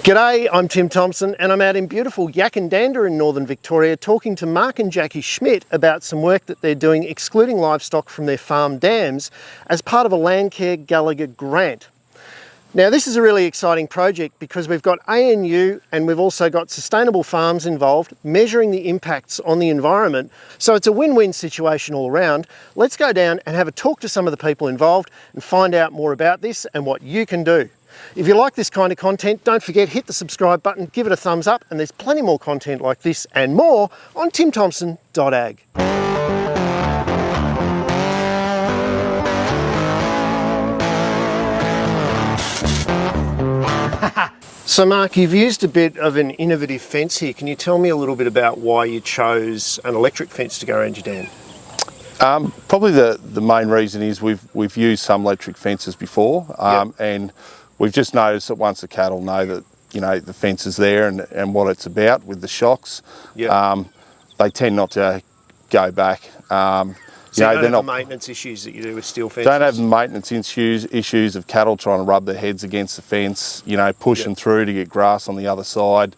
G'day, I'm Tim Thompson and I'm out in beautiful Yakandanda in northern Victoria talking to Mark and Jackie Schmidt about some work that they're doing excluding livestock from their farm dams as part of a Landcare Gallagher grant. Now this is a really exciting project because we've got ANU and we've also got sustainable farms involved measuring the impacts on the environment. So it's a win-win situation all around. Let's go down and have a talk to some of the people involved and find out more about this and what you can do. If you like this kind of content, don't forget, hit the subscribe button, give it a thumbs up, and there's plenty more content like this and more on timthompson.ag. So Mark, you've used a bit of an innovative fence here. Can you tell me a little bit about why you chose an electric fence to go around your dam? Probably the main reason is we've used some electric fences before, and we've just noticed that once the cattle know that the fence is there and what it's about with the shocks, they tend not to go back. So you don't have maintenance issues that you do with steel fences? Don't have maintenance issues of cattle trying to rub their heads against the fence, pushing through to get grass on the other side.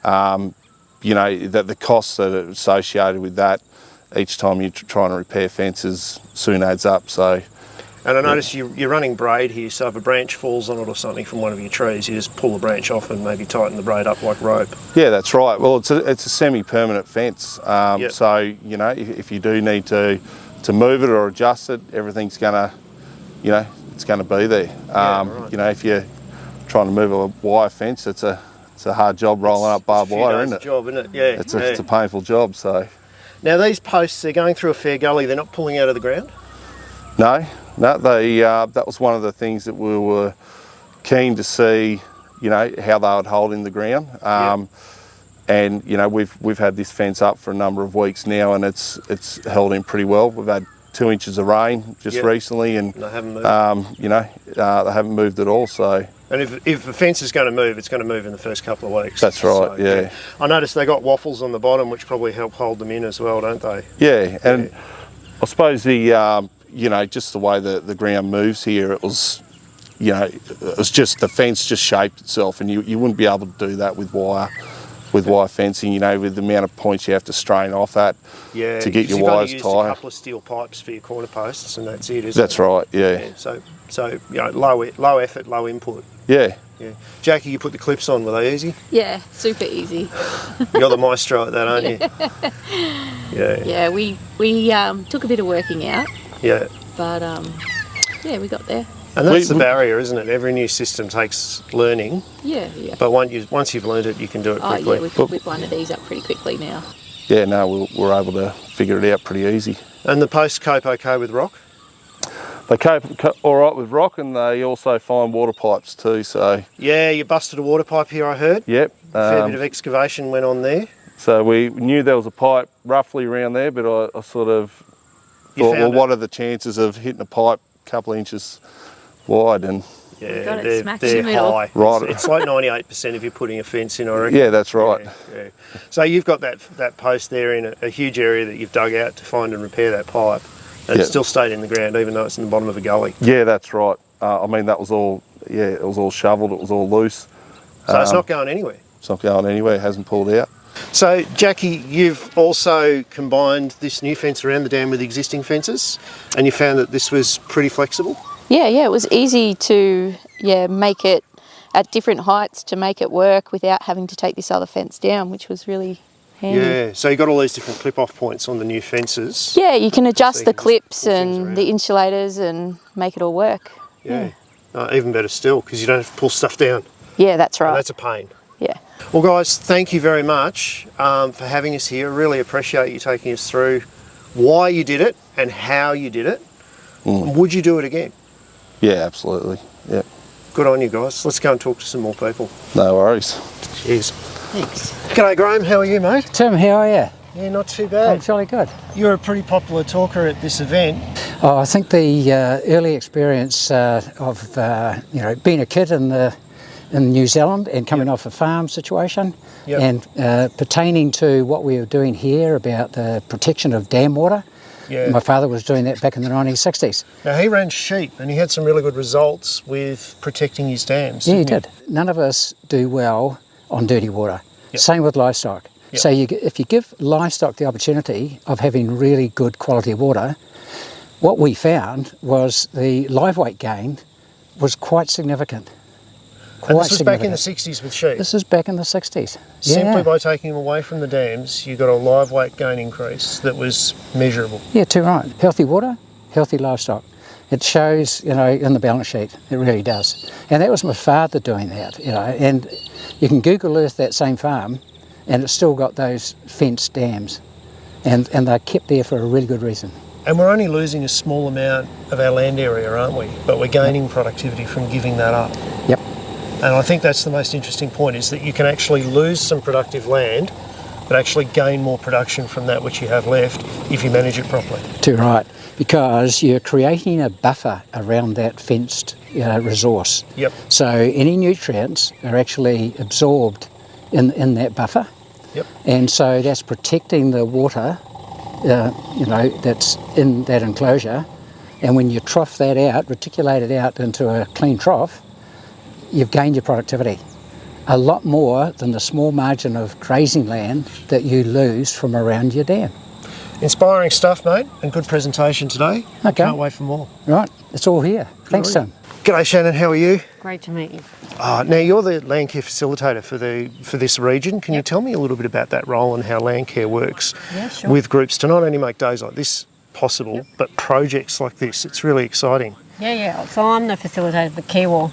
That the costs that are associated with that each time you're trying to repair fences soon adds up. So. And I notice you're running braid here, so if a branch falls on it or something from one of your trees, you just pull the branch off and maybe tighten the braid up like rope. Yeah, that's right. Well, it's a semi-permanent fence, so if you do need to move it or adjust it, everything's gonna, it's gonna be there. Right. If you're trying to move a wire fence, it's a hard job rolling up barbed wire, isn't it? It's a job, isn't it? Yeah. It's a painful job. So. Now these posts, they're going through a fair gully. They're not pulling out of the ground. No, that was one of the things that we were keen to see, how they would hold in the ground. And we've had this fence up for a number of weeks now, and it's held in pretty well. We've had 2 inches of rain just recently, and they haven't moved. they haven't moved at all. So. And if the fence is going to move, it's going to move in the first couple of weeks. That's right. So, I noticed they got waffles on the bottom, which probably help hold them in as well, don't they? Yeah, and I suppose the just the way the ground moves here, it was just the fence just shaped itself, and you wouldn't be able to do that with wire fencing. With the amount of points you have to strain off that to get your wires tight. You've only used a couple of steel pipes for your corner posts, and that's it, isn't it? That's right. Yeah. So low effort, low input. Yeah. Jackie, you put the clips on. Were they easy? Yeah, super easy. You're the maestro at that, aren't you? Yeah, we took a bit of working out. Yeah. But we got there. And that's the barrier, isn't it? Every new system takes learning. Yeah. But once you've learned it, you can do it quickly. Oh yeah, we can whip one of these up pretty quickly now. Yeah, no, we're able to figure it out pretty easy. And the posts cope okay with rock? They cope all right with rock, and they also find water pipes too. So. Yeah, you busted a water pipe here, I heard. Yep. A fair bit of excavation went on there. So we knew there was a pipe roughly around there, but I sort of thought, well, what are the chances of hitting a pipe a couple of inches wide? And they're high. Right. It's like 98% if you're putting a fence in, I reckon. Yeah, that's right. Yeah. So you've got that post there in a huge area that you've dug out to find and repair that pipe, and it still stayed in the ground even though it's in the bottom of a gully. Yeah, that's right. That was all. Yeah, it was all shoveled. It was all loose. So it's not going anywhere. It's not going anywhere. It hasn't pulled out. So, Jackie, you've also combined this new fence around the dam with existing fences, and you found that this was pretty flexible? Yeah, it was easy to make it at different heights to make it work without having to take this other fence down, which was really handy. Yeah, so you got all these different clip-off points on the new fences. Yeah, you can adjust the clips and the insulators and make it all work. Yeah. Even better still, because you don't have to pull stuff down. Yeah, that's right. And that's a pain. Yeah. Well, guys, thank you very much for having us here. I really appreciate you taking us through why you did it and how you did it. Would you do it again? Yeah, absolutely. Yeah. Good on you guys. Let's go and talk to some more people. No worries. Cheers. Thanks. G'day, Graham. How are you, mate? Tim, how are you? Yeah, not too bad. I'm jolly good. You're a pretty popular talker at this event. Oh, I think the early experience of being a kid in New Zealand and coming off a farm situation and pertaining to what we were doing here about the protection of dam water Yeah. My father was doing that back in the 1960s. Now, he ran sheep and he had some really good results with protecting his dams. Yeah, he didn't did. None of us do well on dirty water. Yep. Same with livestock. Yep. So if you give livestock the opportunity of having really good quality water, what we found was the live weight gain was quite significant. And this was back in the 60s with sheep. This is back in the 60s. Simply Yeah. by taking them away from the dams, you got a live weight gain increase that was measurable. Yeah, too right. Healthy water, healthy livestock. It shows, in the balance sheet. It really does. And that was my father doing that, and you can Google Earth that same farm and it's still got those fenced dams. And they're kept there for a really good reason. And we're only losing a small amount of our land area, aren't we? But we're gaining productivity from giving that up. Yep. And I think that's the most interesting point, is that you can actually lose some productive land, but actually gain more production from that which you have left if you manage it properly. Too right. Because you're creating a buffer around that fenced resource. Yep. So any nutrients are actually absorbed in that buffer. Yep. And so that's protecting the water, that's in that enclosure. And when you trough that out, reticulate it out into a clean trough, you've gained your productivity. A lot more than the small margin of grazing land that you lose from around your dam. Inspiring stuff, mate, and good presentation today. Okay. Can't wait for more. Right, it's all here. Thanks, Tim. G'day, Shannon. How are you? Great to meet you. Now, you're the Landcare facilitator for this region. Can you tell me a little bit about that role and how Landcare works with groups to not only make days like this possible, but projects like this? It's really exciting. Yeah. So I'm the facilitator for Kiwa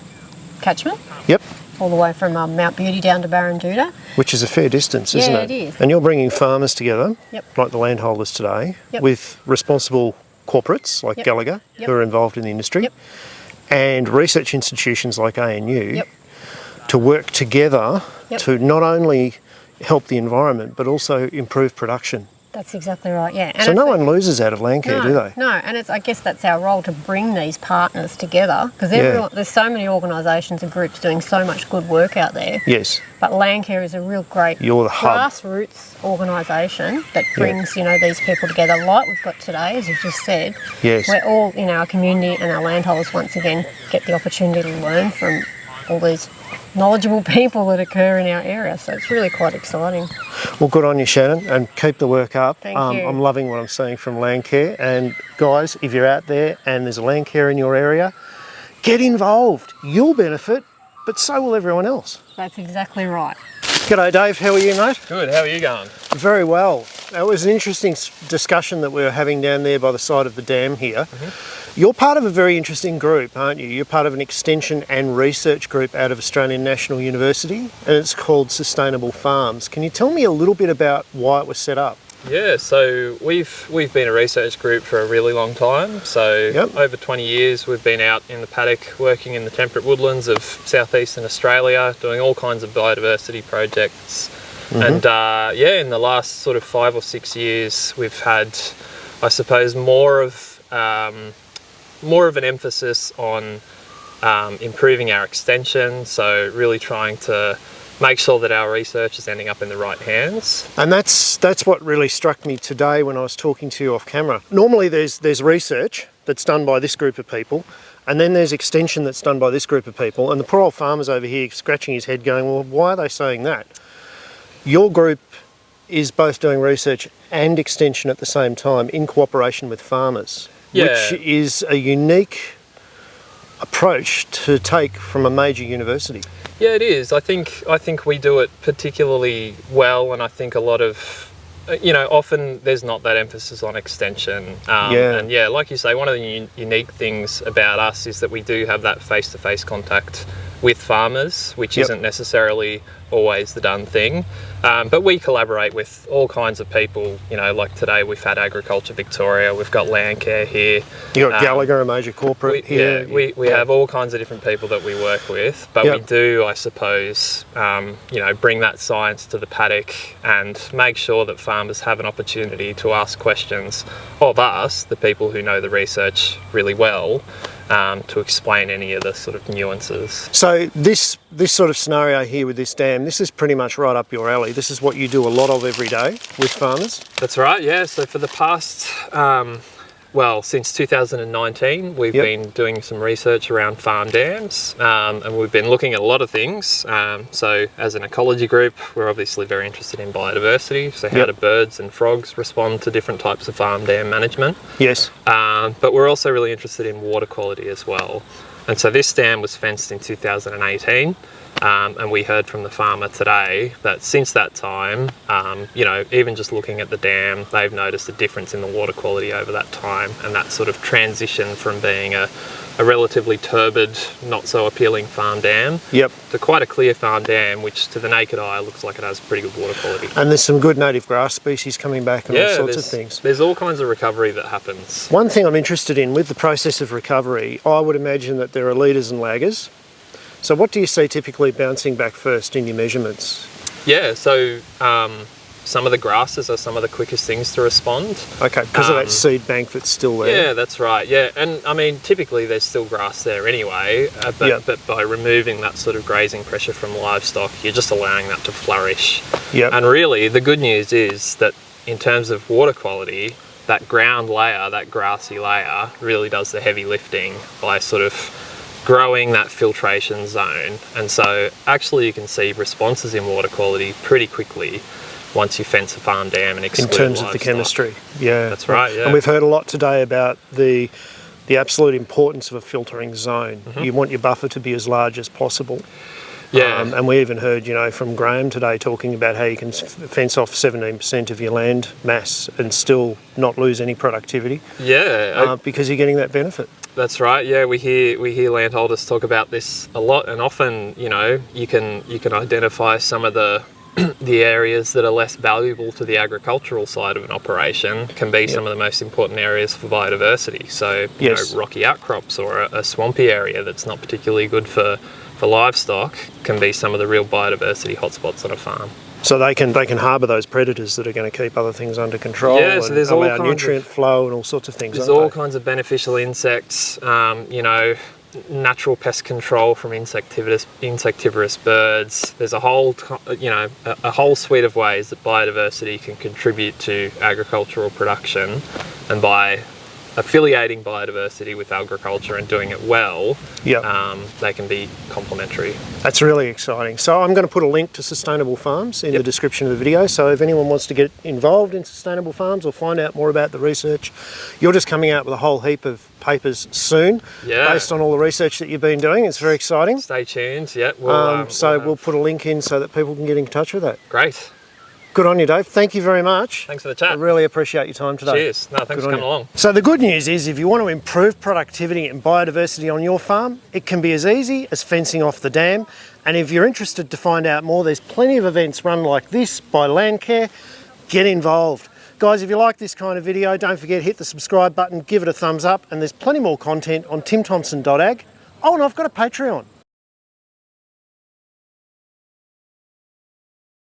catchment, Yep. all the way from Mount Beauty down to Barranduda. Which is a fair distance, isn't it? Yeah, it is. And you're bringing farmers together, Yep. like the landholders today, Yep. with responsible corporates like Yep. Gallagher, Yep. who are involved in the industry, Yep. and research institutions like ANU Yep. to work together Yep. to not only help the environment, but also improve production. That's exactly right, yeah. And So it's no one loses out of Landcare, do they? No, and I guess that's our role, to bring these partners together, because there's so many organisations and groups doing so much good work out there. Yes. But Landcare is a real great You're the hub. grassroots organisation that brings these people together, like we've got today, as you've just said. Yes. Where all in our community and our landholders once again get the opportunity to learn from all these knowledgeable people that occur in our area. So it's really quite exciting. Well, good on you, Shannon, and keep the work up. Thank you. I'm loving what I'm seeing from Landcare. And guys, if you're out there and there's a Landcare in your area, get involved. You'll benefit, but so will everyone else. That's exactly right. G'day, Dave. How are you, mate? Good, how are you going? Very well. It was an interesting discussion that we were having down there by the side of the dam here. You're part of a very interesting group, aren't you? You're part of an extension and research group out of Australian National University, and it's called Sustainable Farms. Can you tell me a little bit about why it was set up? Yeah, so we've been a research group for a really long time. So over 20 years we've been out in the paddock working in the temperate woodlands of southeastern Australia, doing all kinds of biodiversity projects. And in the last sort of 5 or 6 years we've had, I suppose, more of an emphasis on improving our extension, so really trying to make sure that our research is ending up in the right hands. And that's what really struck me today when I was talking to you off camera. Normally there's research that's done by this group of people, and then there's extension that's done by this group of people, and the poor old farmer's over here scratching his head going, well, why are they saying that? Your group is both doing research and extension at the same time in cooperation with farmers, which is a unique approach to take from a major university. Yeah, it is. I think we do it particularly well, and I think a lot of, often there's not that emphasis on extension. And like you say, one of the unique things about us is that we do have that face-to-face contact with farmers, which isn't necessarily always the done thing. But we collaborate with all kinds of people, like today we've had Agriculture Victoria, we've got Landcare here. You've got Gallagher, a major corporate here. Yeah, we have all kinds of different people that we work with, but we do, I suppose, bring that science to the paddock and make sure that farmers have an opportunity to ask questions of us, the people who know the research really well, to explain any of the sort of nuances. So this sort of scenario here with this dam, this is pretty much right up your alley. This is what you do a lot of every day with farmers. That's right, yeah. So for the past, well, since 2019, we've been doing some research around farm dams, and we've been looking at a lot of things. So as an ecology group, we're obviously very interested in biodiversity. So how do birds and frogs respond to different types of farm dam management? Yes. But we're also really interested in water quality as well. And so this dam was fenced in 2018. And we heard from the farmer today that since that time, you know, even just looking at the dam, they've noticed a difference in the water quality over that time, and that sort of transition from being a relatively turbid, not so appealing farm dam to quite a clear farm dam, which to the naked eye looks like it has pretty good water quality. And there's some good native grass species coming back and all sorts of things. There's all kinds of recovery that happens. One thing I'm interested in with the process of recovery, I would imagine that there are leaders and laggers. So what do you see typically bouncing back first in your measurements? Yeah, so some of the grasses are some of the quickest things to respond. Okay, because of that seed bank that's still there. Yeah, that's right, yeah. And I mean, typically there's still grass there anyway, but by removing that sort of grazing pressure from livestock, you're just allowing that to flourish. And really, the good news is that in terms of water quality, that ground layer, that grassy layer, really does the heavy lifting by sort of growing that filtration zone. And so actually you can see responses in water quality pretty quickly once you fence a farm dam and exclude in terms livestock. of the chemistry. Yeah, that's right. Yeah. And we've heard a lot today about the absolute importance of a filtering zone. You want your buffer to be as large as possible. And we even heard, you know, from Graham today talking about how you can fence off 17% of your land mass and still not lose any productivity. Because you're getting that benefit. That's right. Yeah, we hear landholders talk about this a lot, and often, you know, you can identify some of the the areas that are less valuable to the agricultural side of an operation can be some of the most important areas for biodiversity. So, you know, rocky outcrops or a swampy area that's not particularly good for livestock can be some of the real biodiversity hotspots on a farm. So they can harbour those predators that are going to keep other things under control and so there's allow nutrient flow and all sorts of things. There's all kinds of beneficial insects, you know, natural pest control from insectivorous birds. There's a whole, you know, a whole suite of ways that biodiversity can contribute to agricultural production, and by affiliating biodiversity with agriculture and doing it well, they can be complementary. That's really exciting. So I'm going to put a link to Sustainable Farms in the description of the video. So if anyone wants to get involved in Sustainable Farms or find out more about the research, you're just coming out with a whole heap of papers soon based on all the research that you've been doing. It's very exciting. Stay tuned. Yeah. We'll put a link in so that people can get in touch with that. Great. Good on you, Dave. Thank you very much. Thanks for the chat. I really appreciate your time today. Cheers. No, thanks for coming along. So the good news is if you want to improve productivity and biodiversity on your farm, it can be as easy as fencing off the dam. And if you're interested to find out more, there's plenty of events run like this by Landcare. Get involved. Guys, if you like this kind of video, don't forget, hit the subscribe button, give it a thumbs up, and there's plenty more content on timthompson.ag. Oh, and I've got a Patreon.